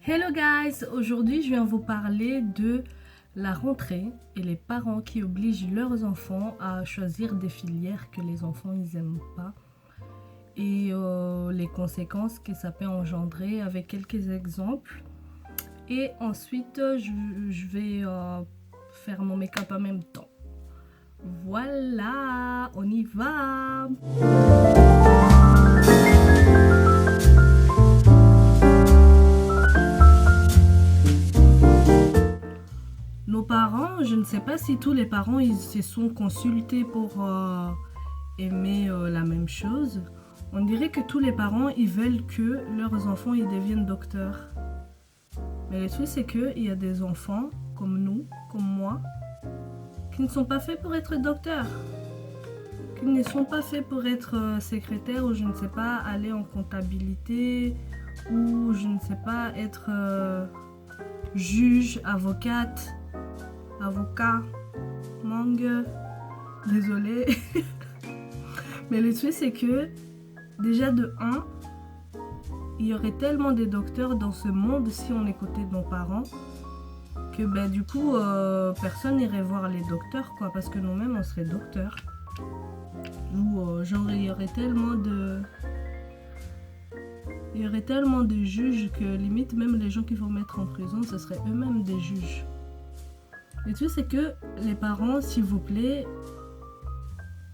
Hello guys, aujourd'hui je viens vous parler de la rentrée et les parents qui obligent leurs enfants à choisir des filières que les enfants ils aiment pas et les conséquences que ça peut engendrer avec quelques exemples. Et ensuite je vais faire mon make-up en même temps. Voilà, on y va. Nos parents, je ne sais pas si tous les parents ils se sont consultés pour aimer la même chose. On dirait que tous les parents ils veulent que leurs enfants ils deviennent docteurs. Mais le truc c'est qu'il y a des enfants comme nous, comme moi, qui ne sont pas faits pour être docteurs, qui ne sont pas faits pour être secrétaire ou je ne sais pas, aller en comptabilité ou je ne sais pas, être juge, avocate, avocat, mangue, désolé. Mais le truc c'est que déjà de 1, il y aurait tellement de docteurs dans ce monde si on écoutait nos parents que du coup personne n'irait voir les docteurs quoi, parce que nous-mêmes on serait docteurs. Ou genre il y aurait tellement de juges que limite même les gens qui vont mettre en prison ce seraient eux-mêmes des juges. Le truc c'est que les parents, s'il vous plaît,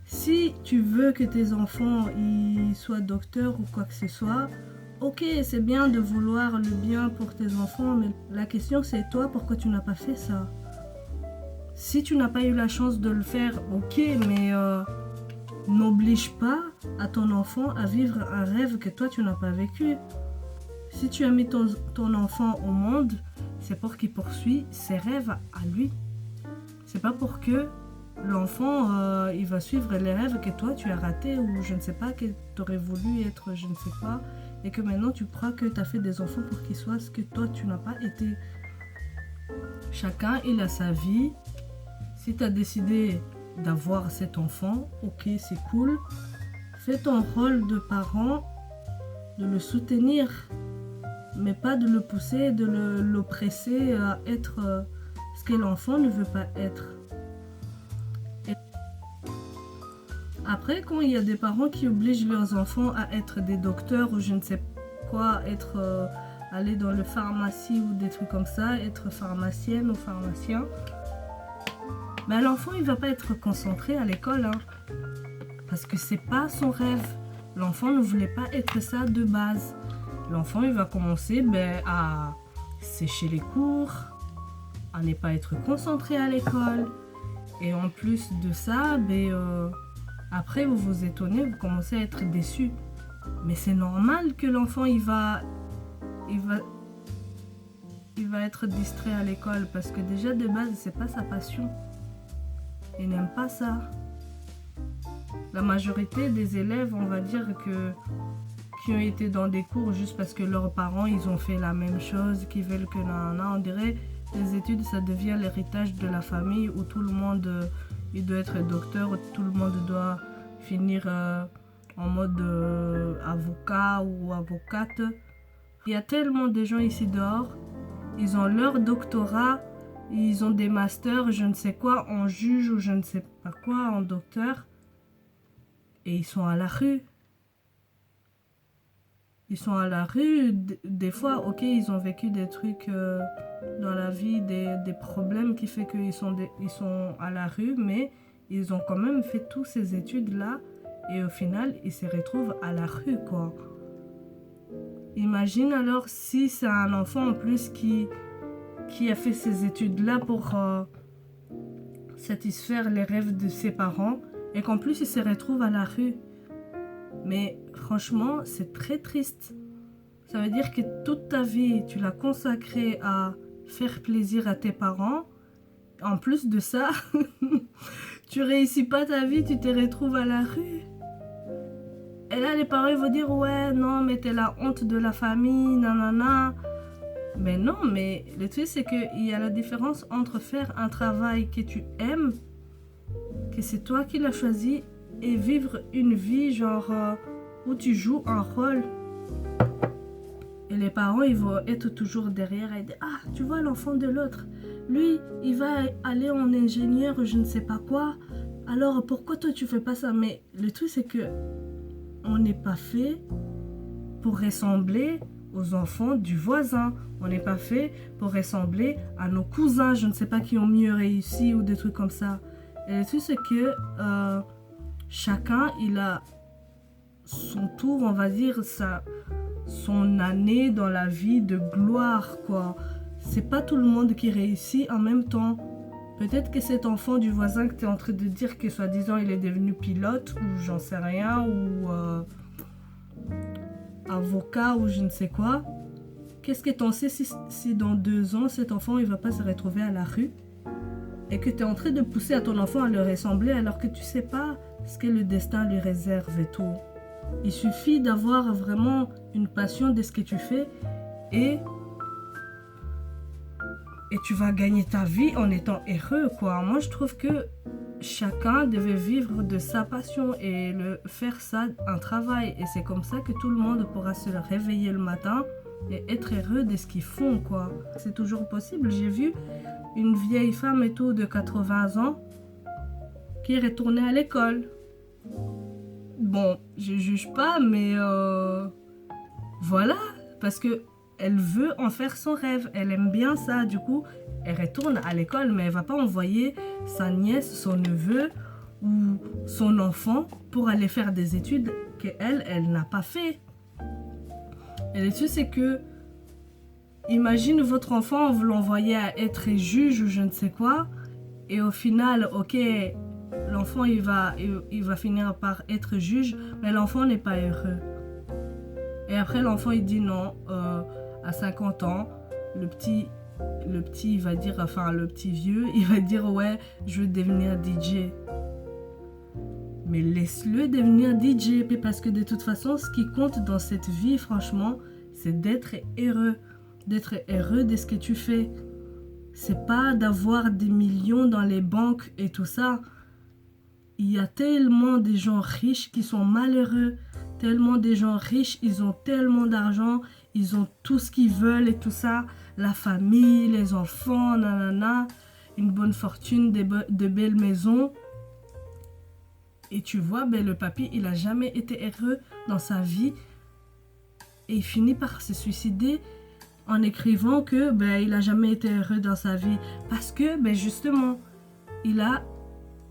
si tu veux que tes enfants ils soient docteurs ou quoi que ce soit, ok, c'est bien de vouloir le bien pour tes enfants, mais la question c'est toi, pourquoi tu n'as pas fait ça? Si tu n'as pas eu la chance de le faire, ok, mais n'oblige pas à ton enfant à vivre un rêve que toi tu n'as pas vécu. Si tu as mis ton enfant au monde, c'est pour qu'il poursuit ses rêves à lui. C'est pas pour que l'enfant il va suivre les rêves que toi tu as ratés ou je ne sais pas, que tu aurais voulu être je ne sais quoi, et que maintenant tu crois que tu as fait des enfants pour qu'ils soient ce que toi tu n'as pas été. Chacun il a sa vie. Si tu as décidé d'avoir cet enfant, ok, c'est cool. Fais ton rôle de parent, de le soutenir, mais pas de le pousser, de l'oppresser à être ce que l'enfant ne veut pas être. Et après, quand il y a des parents qui obligent leurs enfants à être des docteurs ou je ne sais quoi, aller dans le pharmacie ou des trucs comme ça, être pharmacienne ou pharmacien, l'enfant il va pas être concentré à l'école, hein, parce que c'est pas son rêve. L'enfant ne voulait pas être ça de base. L'enfant il va commencer à sécher les cours, à ne pas être concentré à l'école, et en plus de ça, après vous vous étonnez, vous commencez à être déçu. Mais c'est normal que l'enfant il va être distrait à l'école, parce que déjà de base c'est pas sa passion. Il n'aime pas ça. La majorité des élèves, on va dire qui ont été dans des cours juste parce que leurs parents ils ont fait la même chose, qui veulent que on dirait les études ça devient l'héritage de la famille où tout le monde il doit être docteur, tout le monde doit finir en mode avocat ou avocate. Il y a tellement de gens ici dehors, ils ont leur doctorat, ils ont des masters, je ne sais quoi, en juge ou je ne sais pas quoi, en docteur, et ils sont à la rue. Ils sont à la rue, des fois, ok, ils ont vécu des trucs dans la vie, des problèmes qui fait qu'ils sont à la rue, mais ils ont quand même fait toutes ces études-là, et au final, ils se retrouvent à la rue, quoi. Imagine alors si c'est un enfant en plus qui a fait ces études-là pour satisfaire les rêves de ses parents, et qu'en plus il se retrouve à la rue. Mais franchement, c'est très triste. Ça veut dire que toute ta vie, tu l'as consacrée à faire plaisir à tes parents. En plus de ça, tu réussis pas ta vie, tu te retrouves à la rue. Et là, les parents vont dire, ouais, non, mais t'es la honte de la famille, nanana. Mais non, mais le truc, c'est qu'il y a la différence entre faire un travail que tu aimes, que c'est toi qui l'as choisi, et vivre une vie genre où tu joues un rôle. Et les parents, ils vont être toujours derrière et dire, ah, tu vois l'enfant de l'autre, lui, il va aller en ingénieur, je ne sais pas quoi. Alors, pourquoi toi, tu fais pas ça? Mais le truc, c'est que on n'est pas fait pour ressembler aux enfants du voisin. On n'est pas fait pour ressembler à nos cousins, je ne sais pas, qui ont mieux réussi ou des trucs comme ça. Et le truc, c'est que chacun, il a son tour, on va dire, son année dans la vie de gloire, quoi. C'est pas tout le monde qui réussit en même temps. Peut-être que cet enfant du voisin que tu es en train de dire que soi-disant il est devenu pilote ou j'en sais rien, ou avocat ou je ne sais quoi, qu'est-ce que t'en sais si dans 2 ans cet enfant il va pas se retrouver à la rue et que tu es en train de pousser à ton enfant à le ressembler alors que tu sais pas ce que le destin lui réserve et tout. Il suffit d'avoir vraiment une passion de ce que tu fais et tu vas gagner ta vie en étant heureux, quoi. Moi, je trouve que chacun devait vivre de sa passion et faire ça un travail. Et c'est comme ça que tout le monde pourra se réveiller le matin et être heureux de ce qu'ils font, quoi. C'est toujours possible. J'ai vu une vieille femme et tout de 80 ans qui est retournée à l'école. Bon, je juge pas, mais voilà, parce que elle veut en faire son rêve, elle aime bien ça, du coup, elle retourne à l'école, mais elle va pas envoyer sa nièce, son neveu ou son enfant pour aller faire des études qu'elle, elle n'a pas fait. Et le truc, c'est que, imagine votre enfant, vous l'envoyez à être juge ou je ne sais quoi, et au final, ok, l'enfant, il va finir par être juge, mais l'enfant n'est pas heureux. Et après, l'enfant, il dit non, à 50 ans, le petit, il va dire, enfin, le petit vieux, il va dire, ouais, je veux devenir DJ. Mais laisse-le devenir DJ, parce que de toute façon, ce qui compte dans cette vie, franchement, c'est d'être heureux de ce que tu fais. C'est pas d'avoir des millions dans les banques et tout ça. Il y a tellement de gens riches qui sont malheureux. Tellement de gens riches, ils ont tellement d'argent, ils ont tout ce qu'ils veulent et tout ça. La famille, les enfants, nanana, une bonne fortune, de belles maisons. Et tu vois, ben, le papy, il n'a jamais été heureux dans sa vie. Et il finit par se suicider en écrivant que ben, il n'a jamais été heureux dans sa vie. Parce que, ben, justement, il a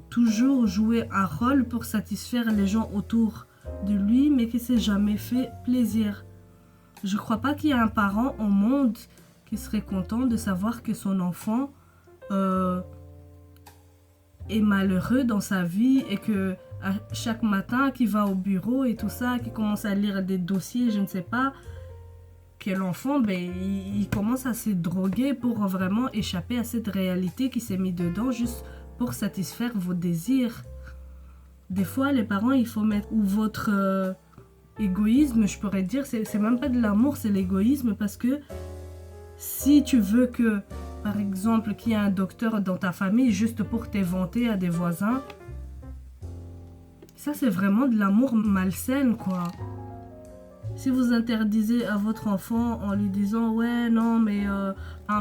toujours joué un rôle pour satisfaire les gens autour de lui, mais qui s'est jamais fait plaisir. Je crois pas qu'il y ait un parent au monde qui serait content de savoir que son enfant est malheureux dans sa vie et que à chaque matin qu'il va au bureau et tout ça, qu'il commence à lire des dossiers, je ne sais pas, que l'enfant, ben, il commence à se droguer pour vraiment échapper à cette réalité qui s'est mis dedans juste pour satisfaire vos désirs. Des fois, les parents, il faut mettre ou votre égoïsme, je pourrais dire, c'est même pas de l'amour, c'est l'égoïsme, parce que si tu veux que, par exemple, qu'il y ait un docteur dans ta famille juste pour t'éventer à des voisins, ça c'est vraiment de l'amour malsain, quoi. Si vous interdisez à votre enfant en lui disant ouais non mais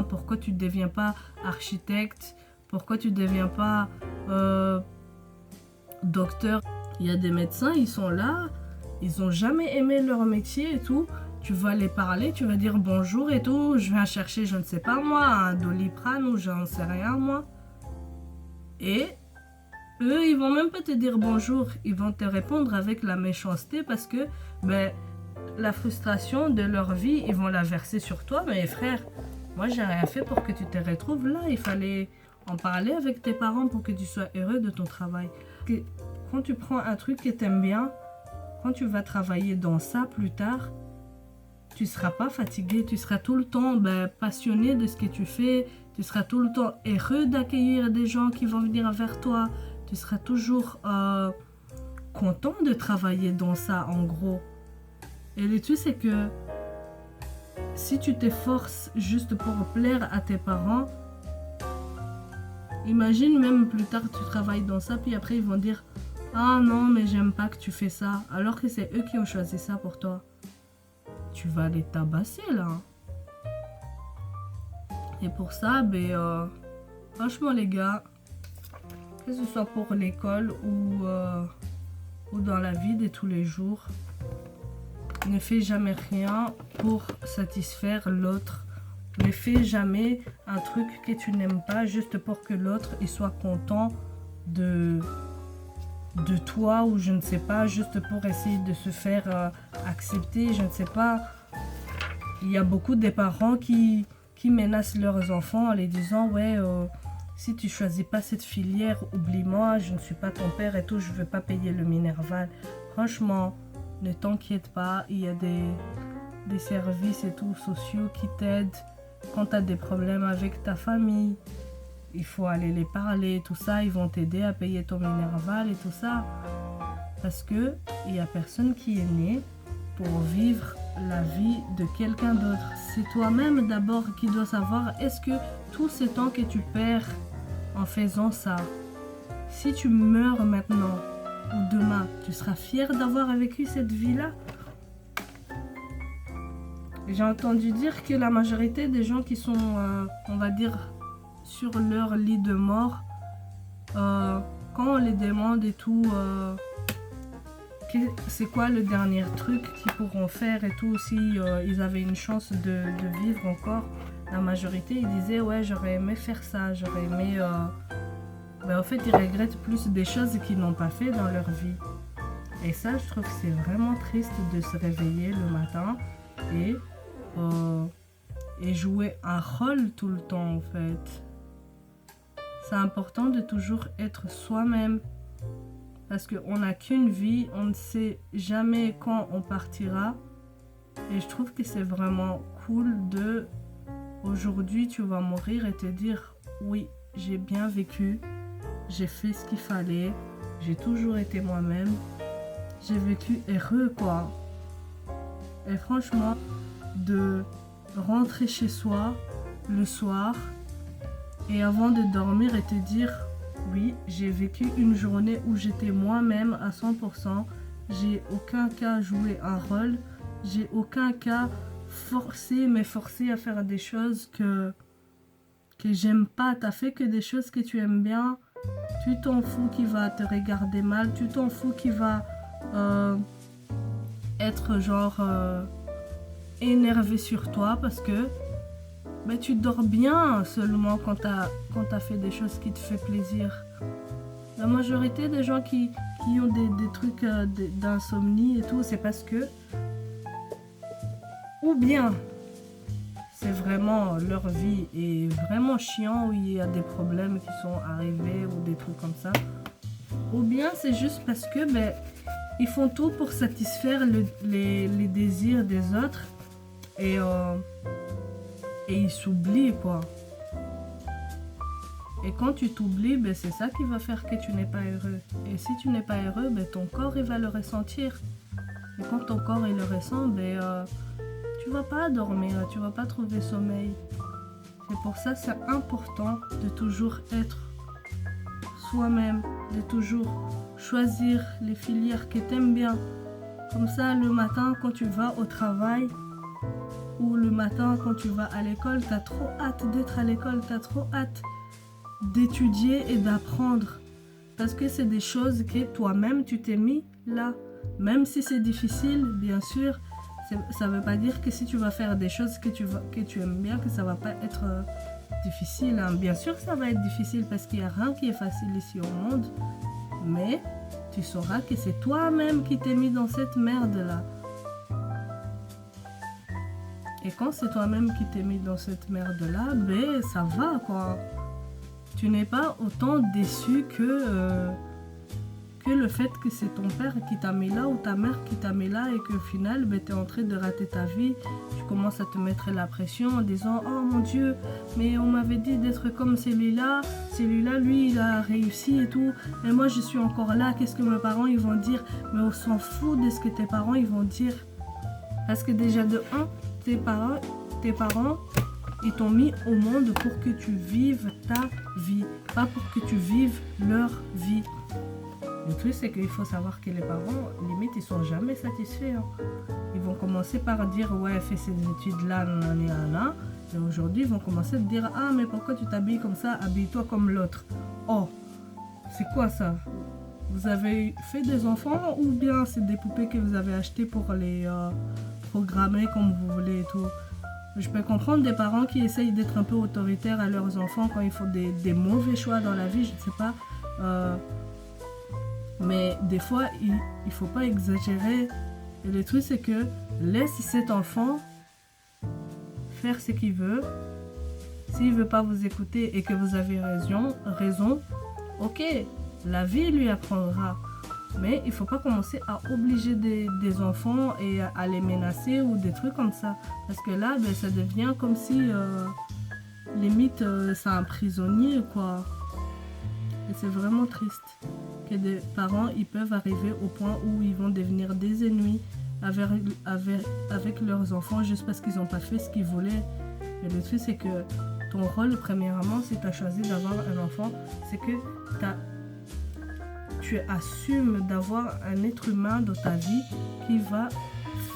pourquoi tu ne deviens pas architecte, pourquoi tu ne deviens pas docteur, il y a des médecins, ils sont là, ils ont jamais aimé leur métier et tout, tu vas les parler, tu vas dire bonjour et tout, je viens chercher je ne sais pas moi un Doliprane ou j'en sais rien moi, et eux ils vont même pas te dire bonjour, ils vont te répondre avec la méchanceté parce que ben la frustration de leur vie, ils vont la verser sur toi. Mais frère, moi j'ai rien fait pour que tu te retrouves là. Il fallait en parler avec tes parents pour que tu sois heureux de ton travail. Quand tu prends un truc que tu aimes bien, quand tu vas travailler dans ça plus tard, tu seras pas fatigué, tu seras tout le temps passionné de ce que tu fais, tu seras tout le temps heureux d'accueillir des gens qui vont venir vers toi, tu seras toujours content de travailler dans ça en gros. Et le truc, c'est que si tu t'efforces juste pour plaire à tes parents, imagine même plus tard tu travailles dans ça, puis après ils vont dire « Ah non, mais j'aime pas que tu fais ça », alors que c'est eux qui ont choisi ça pour toi. tu vas les tabasser là. Et pour ça, franchement les gars, que ce soit pour l'école ou dans la vie de tous les jours, ne fais jamais rien pour satisfaire l'autre. Ne fais jamais un truc que tu n'aimes pas juste pour que l'autre il soit content de toi, ou je ne sais pas, juste pour essayer de se faire accepter, je ne sais pas. Il y a beaucoup de parents qui menacent leurs enfants en les disant ouais, si tu choisis pas cette filière, oublie-moi, je ne suis pas ton père et tout, je ne veux pas payer le Minerval. Franchement, ne t'inquiète pas, il y a des services et tout sociaux qui t'aident quand tu as des problèmes avec ta famille. Il faut aller les parler, tout ça, ils vont t'aider à payer ton Minerval et tout ça. Parce que il n'y a personne qui est né pour vivre la vie de quelqu'un d'autre. C'est toi-même d'abord qui dois savoir, est-ce que tout ce temps que tu perds en faisant ça, si tu meurs maintenant ou demain, tu seras fier d'avoir vécu cette vie-là? J'ai entendu dire que la majorité des gens qui sont, on va dire, sur leur lit de mort, quand on les demande et tout, c'est quoi le dernier truc qu'ils pourront faire et tout, si ils avaient une chance de vivre encore, la majorité ils disaient ouais, j'aurais aimé faire ça, j'aurais aimé en fait ils regrettent plus des choses qu'ils n'ont pas fait dans leur vie. Et ça, je trouve que c'est vraiment triste de se réveiller le matin et jouer un rôle tout le temps en fait. C'est important de toujours être soi-même. Parce qu'on n'a qu'une vie, on ne sait jamais quand on partira. Et je trouve que c'est vraiment cool de... Aujourd'hui, tu vas mourir et te dire, oui, j'ai bien vécu, j'ai fait ce qu'il fallait, j'ai toujours été moi-même, j'ai vécu heureux, quoi. Et franchement, de rentrer chez soi le soir et avant de dormir et te dire... Oui, j'ai vécu une journée où j'étais moi-même à 100%. J'ai aucun cas joué un rôle. J'ai aucun cas forcé à faire des choses que j'aime pas. T'as fait que des choses que tu aimes bien. Tu t'en fous qui va te regarder mal. Tu t'en fous qui va être genre énervé sur toi parce que tu dors bien seulement quand t'as fait des choses qui te font plaisir. La majorité des gens qui ont des trucs d'insomnie et tout, c'est parce que ou bien c'est vraiment leur vie est vraiment chiant, où il y a des problèmes qui sont arrivés ou des trucs comme ça, ou bien c'est juste parce que ils font tout pour satisfaire les désirs des autres et ils s'oublient, quoi. Et quand tu t'oublies, c'est ça qui va faire que tu n'es pas heureux. Et si tu n'es pas heureux, ton corps il va le ressentir. Et quand ton corps il le ressent, tu vas pas dormir, tu vas pas trouver sommeil. C'est pour ça c'est important de toujours être soi-même, de toujours choisir les filières que tu aimes bien. Comme ça, le matin quand tu vas au travail, ou le matin quand tu vas à l'école, tu as trop hâte d'être à l'école, tu as trop hâte d'étudier et d'apprendre. Parce que c'est des choses que toi-même tu t'es mis là. Même si c'est difficile, bien sûr, ça ne veut pas dire que si tu vas faire des choses que tu aimes bien, que ça ne va pas être difficile. Hein. Bien sûr que ça va être difficile parce qu'il n'y a rien qui est facile ici au monde. Mais tu sauras que c'est toi-même qui t'es mis dans cette merde-là. Et quand c'est toi-même qui t'es mis dans cette merde-là, ça va, quoi. Tu n'es pas autant déçu que le fait que c'est ton père qui t'a mis là ou ta mère qui t'a mis là et qu'au final, tu es en train de rater ta vie. Tu commences à te mettre la pression en disant « Oh mon Dieu, mais on m'avait dit d'être comme celui-là. Celui-là, lui, il a réussi et tout. Et moi, je suis encore là. Qu'est-ce que mes parents ils vont dire ?» Mais on s'en fout de ce que tes parents ils vont dire. Parce que déjà de 1, tes parents, ils t'ont mis au monde pour que tu vives ta vie, pas pour que tu vives leur vie. Le truc, c'est qu'il faut savoir que les parents, limite, ils sont jamais satisfaits. Hein. Ils vont commencer par dire, ouais, fais ces études-là, nanana. Et aujourd'hui, ils vont commencer à te dire, ah, mais pourquoi tu t'habilles comme ça? Habille-toi comme l'autre. Oh, c'est quoi ça? Vous avez fait des enfants ou bien c'est des poupées que vous avez achetées pour les programmer comme vous voulez et tout? Je peux comprendre des parents qui essayent d'être un peu autoritaires à leurs enfants quand ils font des mauvais choix dans la vie, je ne sais pas. Mais des fois, il ne faut pas exagérer. Et le truc, c'est que laisse cet enfant faire ce qu'il veut. S'il ne veut pas vous écouter et que vous avez raison, ok, la vie lui apprendra. Mais il ne faut pas commencer à obliger des enfants et à les menacer ou des trucs comme ça. Parce que là, ben, ça devient comme si, limite, c'est un prisonnier, quoi. Et c'est vraiment triste que des parents, ils peuvent arriver au point où ils vont devenir des ennemis avec leurs enfants juste parce qu'ils n'ont pas fait ce qu'ils voulaient. Et le truc, c'est que ton rôle, premièrement, si tu as choisi d'avoir un enfant, c'est que tu assumes d'avoir un être humain dans ta vie qui va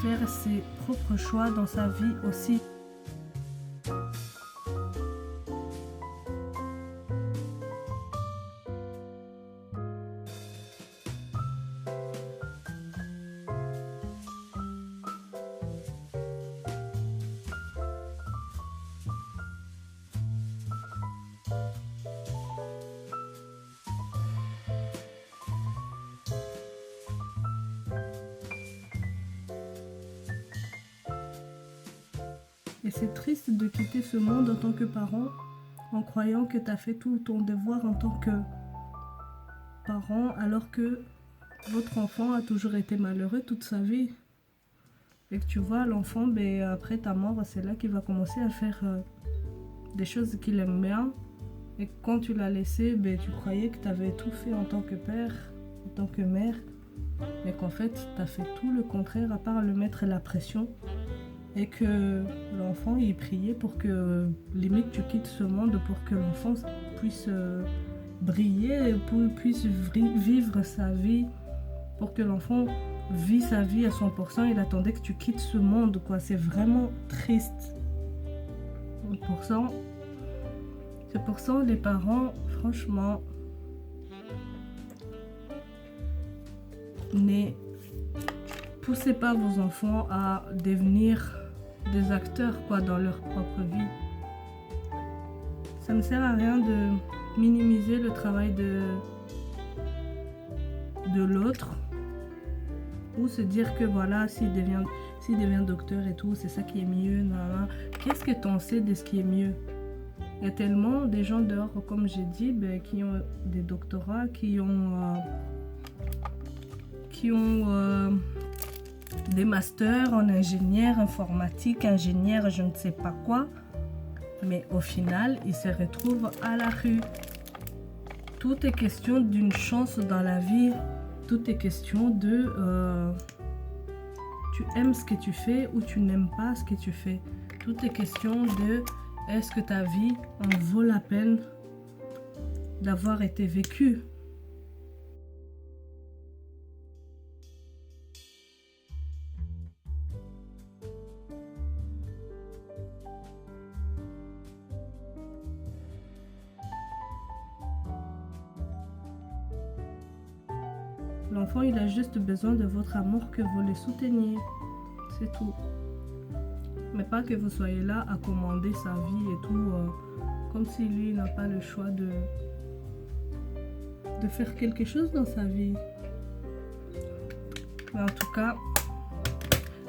faire ses propres choix dans sa vie aussi. Et c'est triste de quitter ce monde en tant que parent en croyant que tu as fait tout ton devoir en tant que parent alors que votre enfant a toujours été malheureux toute sa vie. Et que tu vois, l'enfant, ben, après ta mort, c'est là qu'il va commencer à faire des choses qu'il aime bien. Et quand tu l'as laissé, ben, tu croyais que tu avais tout fait en tant que père, en tant que mère. Mais qu'en fait, tu as fait tout le contraire à part le mettre la pression. Et que l'enfant, il priait pour que, limite, tu quittes ce monde pour que l'enfant puisse briller, puisse vivre sa vie, pour que l'enfant vit sa vie à 100%. Il attendait que tu quittes ce monde, quoi. C'est vraiment triste. C'est pour ça, les parents, franchement, ne poussez pas vos enfants à devenir des acteurs, quoi, dans leur propre vie. Ça ne sert à rien de minimiser le travail de l'autre ou se dire que voilà, s'il devient docteur et tout, c'est ça qui est mieux. Qu'est-ce que t'en sais de ce qui est mieux? Il y a tellement des gens dehors, comme j'ai dit, ben, qui ont des doctorats, qui ont des masters en ingénieur informatique, ingénieur je ne sais pas quoi, mais au final ils se retrouvent à la rue. Tout est question d'une chance dans la vie, tout est question de tu aimes ce que tu fais ou tu n'aimes pas ce que tu fais. Tout est question de est-ce que ta vie en vaut la peine d'avoir été vécue. L'enfant, il a juste besoin de votre amour, que vous le souteniez. C'est tout. Mais pas que vous soyez là à commander sa vie et tout, comme si lui n'a pas le choix de faire quelque chose dans sa vie. Mais en tout cas,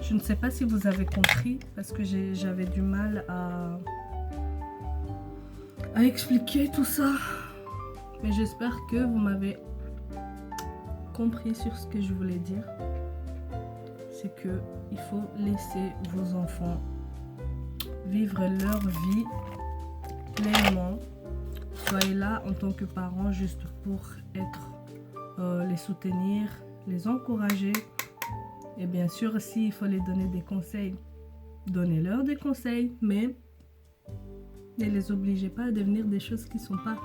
je ne sais pas si vous avez compris, parce que j'avais du mal à expliquer tout ça. Mais j'espère que vous m'avez compris sur ce que je voulais dire. C'est que il faut laisser vos enfants vivre leur vie pleinement. Soyez là en tant que parents juste pour les soutenir, les encourager. Et bien sûr, s'il faut les donner des conseils, donnez-leur des conseils, mais ne les obligez pas à devenir des choses qui ne sont pas.